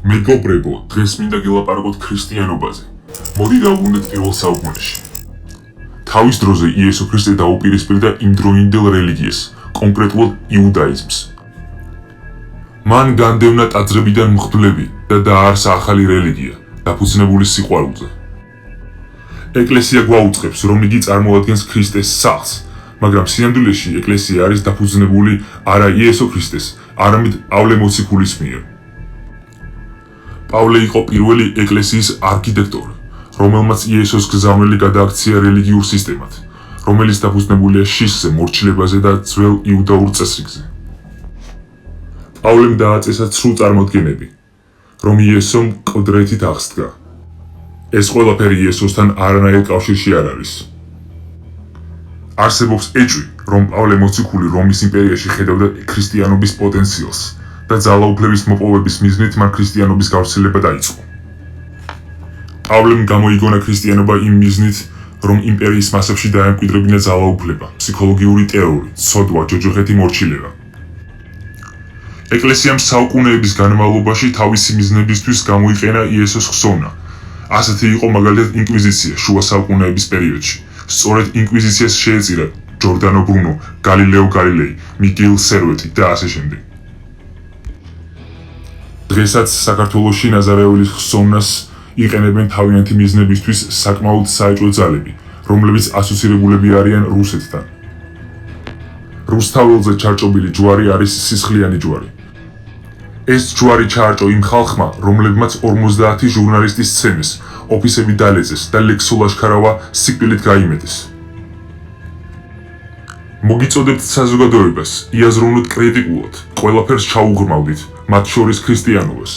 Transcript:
მეგობრებო, დღეს მინდა გელაპარაკოთ ქრისტიანობაზე. მოდი დავუბრუნდეთ პირველ საუკუნეში. თავის დროზე იესო ქრისტე დაუპირისპირდა იმდროინდელ რელიგიას, კონკრეტულად იუდაიზმს. მან განდევნა ტაძრებიდან მღვდლები და დააარსა ახალი რელიგია, დაფუძნებული სიყვარულზე. ეკლესია გვაუწყებს, რომ იგი წარმოადგენს ქრისტეს სახლს, მაგრამ სინამდვილეში ეკლესია არის დაფუძნებული არა იესო ქრისტეს, არამედ პავლე მოციქულის მიერ. პავლე იყო პირველი ეკლესიის არქიტექტორი, რომელმაც იესოს გზავნილი გადააქცია რელიგიურ სისტემად, რომელიც დაფუძნებულია შიშზე, მორჩილებაზე და ძველ იუდაურ წესრიგზე. პავლემ დააწესა ცრუ წარმოდგენები, რომ იესო მკვდრეთით აღსდგა. ეს ყველაფერი იესოსთან არანაირ კავშირში არ არის. არსებობს ეჭვი, რომ პავლე მოციქული რომის იმპერიაში ხედავდა ქრისტიანობის პოტენციალს და ძალაუფლების მოპოვების მიზნით მან ქრისტიანობის გავრცელება დაიწყო. პავლემ გამოიგონა ქრისტიანობა იმ მიზნით, რომ იმპერიის მასებში დაემკვიდრებინა ძალაუფლება, ფსიქოლოგიური ტერორი, ცოდვა, ჯოჯოხეთი მორჩილება. ეკლესიამ საუკუნეების განმავლობაში თავისი მიზნებისთვის გამოიყენა იესოს ხსოვნა. ასეთი იყო მაგალითად ინკვიზიცია შუა საუკუნეების პერიოდში. სწორედ ინკვიზიციას შეეწირა ჯორდანო ბრუნო, გალილეო გალილეი, მიგელ სერვეტი და ასე შემდეგ. დღესაც საქართველოში ნაზარეველის ხსოვნას იყენებენ თავიანთი მიზნებისთვის საკმაოდ საეჭვო ძალები, რომლებიც ასოცირებულები არიან რუსეთთან. რუსთაველზე ჩარჭობილი ჯვარი არის სისხლიანი ჯვარი. ეს ჯვარი ჩაარჭო იმ ხალხმა, რომლებმაც 50 ჟურნალისტის სცემეს, ოფისები დალეწეს და ლექსო ლაშქარავა სიკვდილით გაიმეტეს. მოგიწოდებთ საზოგადოებას, იაზრუნოთ კრიტიკულად, ყველაფერს ჩაუღრმავდით, მათ შორის ქრისტიანობას.